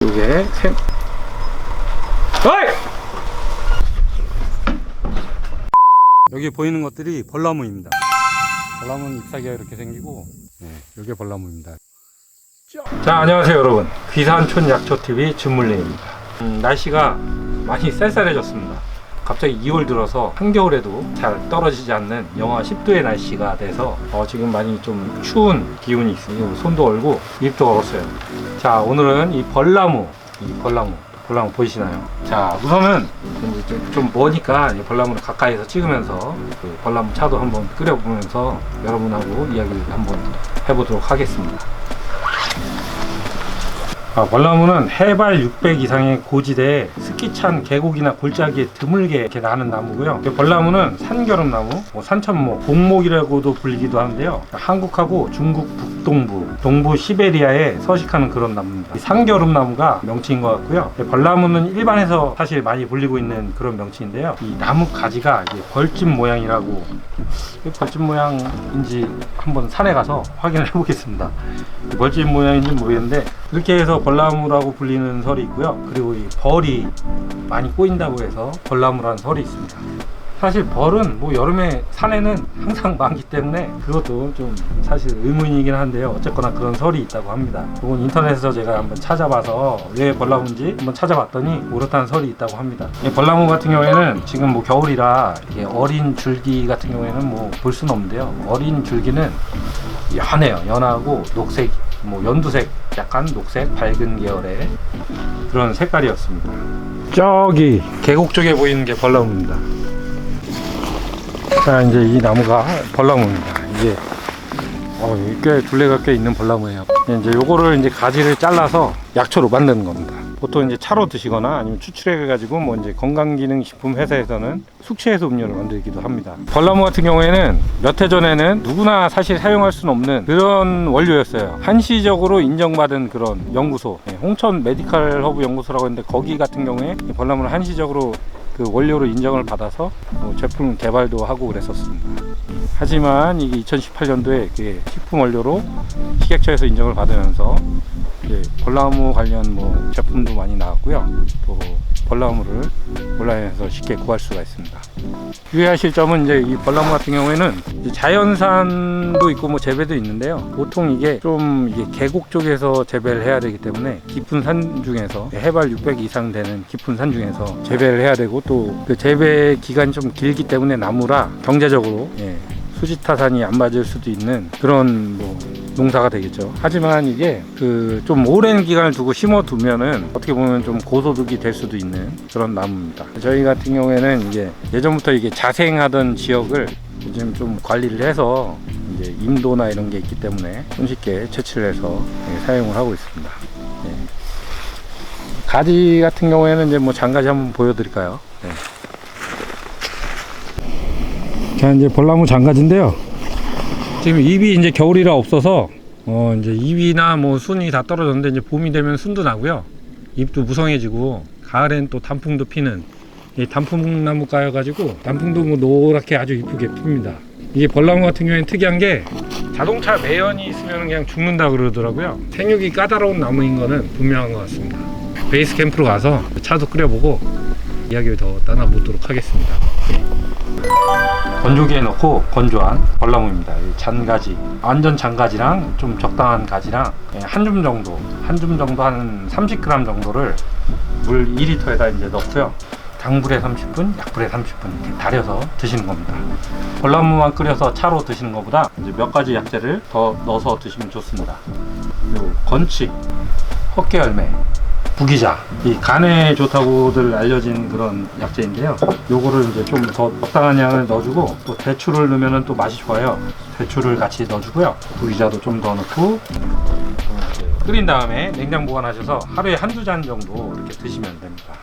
요게 어이! 여기 보이는 것들이 벌나무입니다. 벌나무는 잎사귀가 이렇게 생기고, 요게 벌나무입니다. 자, 안녕하세요 여러분. 귀산촌 약초TV 진물레입니다. 날씨가 많이 쌀쌀해졌습니다. 갑자기 2월 들어서 한겨울에도 잘 떨어지지 않는 영하 10도의 날씨가 돼서 지금 많이 좀 추운 기운이 있어요. 손도 얼고 잎도 얼었어요. 자, 오늘은 이 벌나무 보이시나요? 자, 우선은 좀 머니까 이 벌나무를 가까이서 찍으면서 그 벌나무 차도 한번 끓여보면서 여러분하고 이야기를 한번 해보도록 하겠습니다. 벌나무는 해발 600 이상의 고지대에 습기 찬 계곡이나 골짜기에 드물게 이렇게 나는 나무고요. 벌나무는 산겨름나무, 산천목, 공목이라고도 불리기도 하는데요. 한국하고 중국 북동부, 동부 시베리아에 서식하는 그런 나무입니다. 산겨름나무가 명칭인 것 같고요. 벌나무는 일반에서 사실 많이 불리고 있는 그런 명칭인데요. 이 나무 가지가 벌집 모양이라고, 벌집 모양인지 한번 산에 가서 확인을 해보겠습니다. 벌집 모양인지 모르겠는데 이렇게 해서 벌나무라고 불리는 설이 있고요. 그리고 이 벌이 많이 꼬인다고 해서 벌나무라는 설이 있습니다. 사실 벌은 뭐 여름에 산에는 항상 많기 때문에 그것도 좀 사실 의문이긴 한데요. 어쨌거나 그런 설이 있다고 합니다. 이건 인터넷에서 제가 한번 찾아봐서 왜 벌나무인지 한번 찾아봤더니 그렇다는 설이 있다고 합니다. 이 벌나무 같은 경우에는 지금 뭐 겨울이라 이게 어린 줄기 같은 경우에는 뭐 볼 수는 없는데요. 어린 줄기는 연해요. 연하고 녹색, 뭐 연두색, 약간 녹색, 밝은 계열의 그런 색깔이었습니다. 저기 계곡 쪽에 보이는 게 벌나무입니다. 자, 이제 이 나무가 벌나무입니다. 이게 꽤 둘레가 꽤 있는 벌나무예요. 이제 요거를 이제 가지를 잘라서 약초로 만드는 겁니다. 보통 이제 차로 드시거나 아니면 추출해 가지고 뭐 이제 건강기능식품 회사에서는 숙취해소 음료를 만들기도 합니다. 벌나무 같은 경우에는 몇 해 전에는 누구나 사실 사용할 수는 없는 그런 원료였어요. 한시적으로 인정받은 그런 연구소, 홍천 메디칼 허브 연구소라고 했는데 거기 같은 경우에 벌나무를 한시적으로 그 원료로 인정을 받아서 제품 개발도 하고 그랬었습니다. 하지만 이게 2018년도에 식품 원료로 식약처에서 인정을 받으면서 벌나무 관련 뭐 제품도 많이 나왔고요. 또 벌나무를 온라인에서 쉽게 구할 수가 있습니다. 유의하실 점은 이제 이 벌나무 같은 경우에는 자연산도 있고 뭐 재배도 있는데요. 보통 이게 좀 계곡 쪽에서 재배를 해야 되기 때문에 깊은 산 중에서 해발 600 이상 되는 깊은 산 중에서 재배를 해야 되고 또 그 재배 기간이 좀 길기 때문에 나무라 경제적으로 수지타산이 안 맞을 수도 있는 그런 뭐 농사가 되겠죠. 하지만 이게 좀 오랜 기간을 두고 심어두면은 어떻게 보면 좀 고소득이 될 수도 있는 그런 나무입니다. 저희 같은 경우에는 이제 예전부터 이게 자생하던 지역을 요즘 좀 관리를 해서 이제 임도나 이런 게 있기 때문에 손쉽게 채취를 해서 사용을 하고 있습니다. 가지 같은 경우에는 이제 뭐 장가지 한번 보여드릴까요? 자, 이제 벌나무 장가지인데요. 지금 잎이 이제 겨울이라 없어서 이제 잎이나 뭐 순이 다 떨어졌는데 이제 봄이 되면 순도 나고요. 잎도 무성해지고 가을엔 또 단풍도 피는 이 단풍나무가여 가지고 단풍도 뭐 노랗게 아주 이쁘게 핍니다. 이게 벌나무 같은 경우에는 특이한 게 자동차 매연이 있으면 그냥 죽는다 그러더라고요. 생육이 까다로운 나무인 거는 분명한 것 같습니다. 베이스 캠프로 가서 차도 끓여보고 이야기를 더 나눠보도록 하겠습니다. 건조기에 넣고 건조한 벌나무입니다. 잔가지, 완전 잔가지랑 좀 적당한 가지랑 한 줌 정도 한 30g 정도를 물 2리터에다 이제 넣고요. 강불에 30분, 약불에 30분 이렇게 달여서 드시는 겁니다. 벌나무만 끓여서 차로 드시는 것보다 이제 몇 가지 약재를 더 넣어서 드시면 좋습니다. 그리고 건칙, 헛개열매, 부기자, 이 간에 좋다고들 알려진 그런 약재인데요. 요거를 이제 좀 더 적당한 양을 넣어주고 또 대추를 넣으면 또 맛이 좋아요. 대추를 같이 넣어주고요. 부기자도 좀 더 넣고 끓인 다음에 냉장 보관하셔서 하루에 한두 잔 정도 이렇게 드시면 됩니다.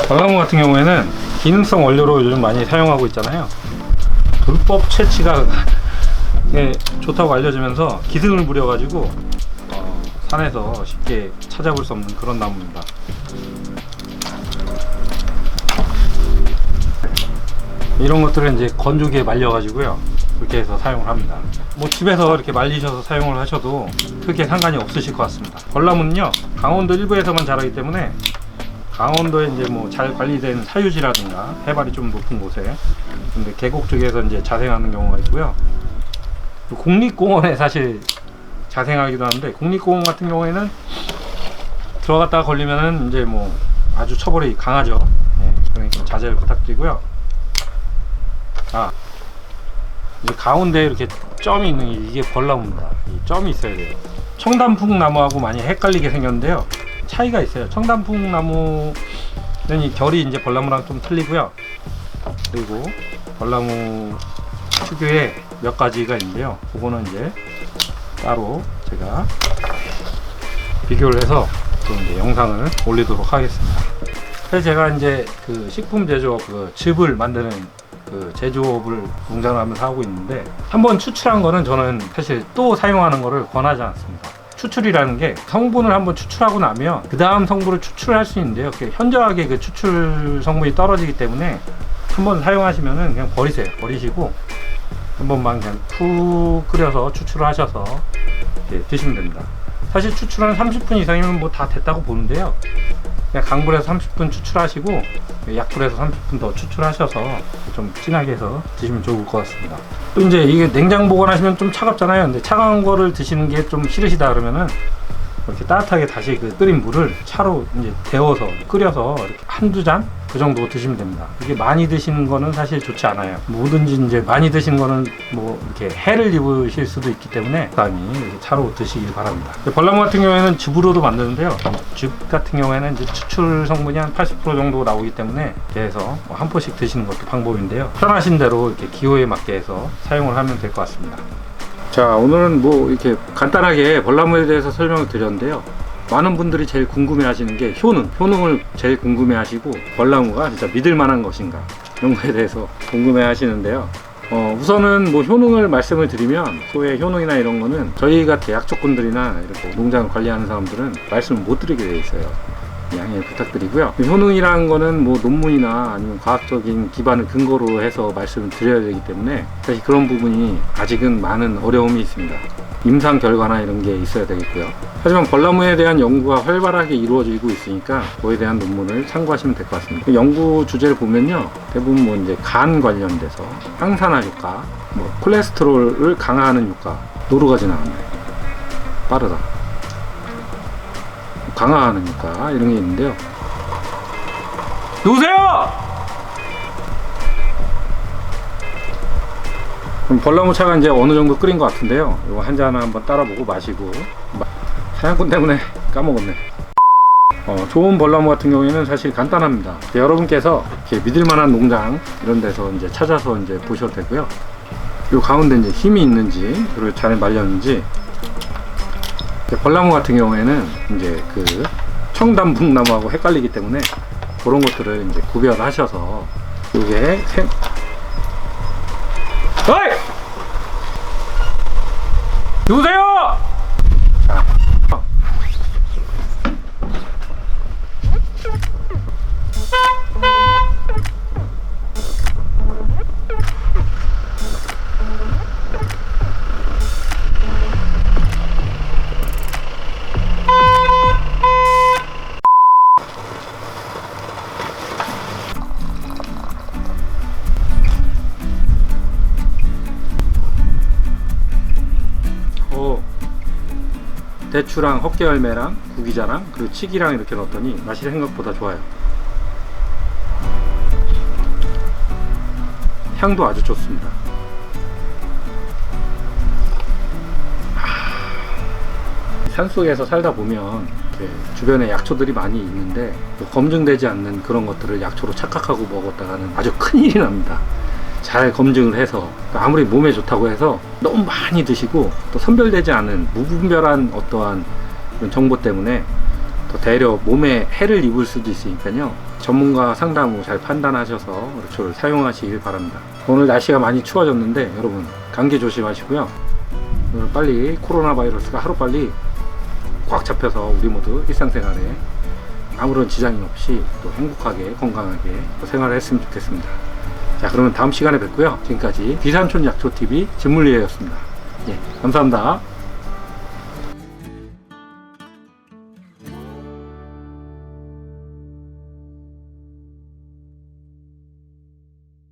벌나무 같은 경우에는 기능성 원료로 요즘 많이 사용하고 있잖아요. 불법 채취가 좋다고 알려지면서 기승을 부려가지고 산에서 쉽게 찾아볼 수 없는 그런 나무입니다. 이런 것들은 이제 건조기에 말려 가지고요 그렇게 해서 사용을 합니다. 뭐 집에서 이렇게 말리셔서 사용을 하셔도 크게 상관이 없으실 것 같습니다. 벌나무는요 강원도 일부에서만 자라기 때문에 강원도에 이제 뭐 잘 관리된 사유지라든가 해발이 좀 높은 곳에, 근데 계곡 쪽에서 이제 자생하는 경우가 있고요. 국립공원에 사실 자생하기도 하는데, 국립공원 같은 경우에는 들어갔다가 걸리면은 이제 뭐 아주 처벌이 강하죠. 네, 그러니까 자제를 부탁드리고요. 이제 가운데 이렇게 점이 있는 게 이게 벌나무입니다. 이 점이 있어야 돼요. 청단풍나무하고 많이 헷갈리게 생겼는데요. 차이가 있어요. 청단풍나무는 이 결이 이제 벌나무랑 좀 틀리고요. 그리고 벌나무 특유의 몇 가지가 있는데요. 그거는 이제 따로 제가 비교를 해서 또 이제 영상을 올리도록 하겠습니다. 그래서 제가 이제 그 식품 제조업, 그 즙을 만드는 그 제조업을 농장을 하면서 하고 있는데, 한번 추출한 거는 저는 사실 또 사용하는 거를 권하지 않습니다. 추출이라는 게 성분을 한번 추출하고 나면 그 다음 성분을 추출할 수 있는데요, 현저하게 그 추출 성분이 떨어지기 때문에 한번 사용하시면은 그냥 버리세요. 버리시고 한 번만 그냥 푹 끓여서 추출을 하셔서 드시면 됩니다. 사실 추출은 30분 이상이면 뭐 다 됐다고 보는데요, 그냥 강불에서 30분 추출하시고 약불에서 30분 더 추출하셔서 좀 진하게 해서 드시면 좋을 것 같습니다. 또 이제 이게 냉장 보관하시면 좀 차갑잖아요. 근데 차가운 거를 드시는 게 좀 싫으시다 그러면은 이렇게 따뜻하게 다시 그 끓인 물을 차로 이제 데워서 끓여서 이렇게 한두 잔 그 정도 드시면 됩니다. 이게 많이 드시는 거는 사실 좋지 않아요. 뭐든지 이제 많이 드시는 거는 뭐 이렇게 해를 입으실 수도 있기 때문에 적당히 이렇게 차로 드시길 바랍니다. 벌나무 같은 경우에는 즙으로도 만드는데요, 즙 같은 경우에는 이제 추출 성분이 한 80% 정도 나오기 때문에 이렇게 해서 한 포씩 드시는 것도 방법인데요, 편하신 대로 이렇게 기호에 맞게 해서 사용을 하면 될 것 같습니다. 자, 오늘은 뭐 이렇게 간단하게 벌나무에 대해서 설명을 드렸는데요, 많은 분들이 제일 궁금해 하시는 게 효능을 제일 궁금해 하시고, 벌나무가 진짜 믿을 만한 것인가 이런 거에 대해서 궁금해 하시는데요. 우선은 뭐 효능을 말씀을 드리면, 소의 효능이나 이런 거는 저희 같은 약초꾼들이나 이렇게 농장을 관리하는 사람들은 말씀을 못 드리게 돼 있어요. 양해 부탁드리고요. 효능이라는 거는 뭐 논문이나 아니면 과학적인 기반을 근거로 해서 말씀을 드려야 되기 때문에 사실 그런 부분이 아직은 많은 어려움이 있습니다. 임상 결과나 이런 게 있어야 되겠고요. 하지만 벌나무에 대한 연구가 활발하게 이루어지고 있으니까 그거에 대한 논문을 참고하시면 될 것 같습니다. 연구 주제를 보면요, 대부분 뭐 이제 간 관련돼서 항산화 효과, 뭐 콜레스테롤을 강화하는 효과, 여러 가지 나왔네요. 빠르다. 강화하는 효과 이런 게 있는데요. 누구세요? 그럼 벌나무 차가 이제 어느 정도 끓인 것 같은데요, 이거 한 잔 한번 따라보고 마시고. 사냥꾼 때문에 까먹었네. 좋은 벌나무 같은 경우에는 사실 간단합니다. 여러분께서 이렇게 믿을 만한 농장 이런 데서 이제 찾아서 이제 보셔도 되고요. 요 가운데 이제 힘이 있는지, 그리고 잘 말렸는지. 벌나무 같은 경우에는 이제 그 청단풍나무하고 헷갈리기 때문에 그런 것들을 이제 구별하셔서, 요게 어이! 누구세요? 자. 대추랑 헛개열매랑 구기자랑 그리고 치기랑 이렇게 넣었더니 맛이 생각보다 좋아요. 향도 아주 좋습니다. 산속에서 살다 보면 주변에 약초들이 많이 있는데 검증되지 않는 그런 것들을 약초로 착각하고 먹었다가는 아주 큰일이 납니다. 잘 검증을 해서, 아무리 몸에 좋다고 해서 너무 많이 드시고 또 선별되지 않은 무분별한 어떠한 그런 정보 때문에 더 대려 몸에 해를 입을 수도 있으니까요, 전문가 상담 후 잘 판단하셔서 약초를 사용하시길 바랍니다. 오늘 날씨가 많이 추워졌는데 여러분 감기 조심하시고요. 오늘 빨리 코로나 바이러스가 하루빨리 꽉 잡혀서 우리 모두 일상생활에 아무런 지장이 없이 또 행복하게 건강하게 생활을 했으면 좋겠습니다. 자, 그러면 다음 시간에 뵙고요. 지금까지 비산촌 약초TV 진물리에였습니다. 예, 감사합니다.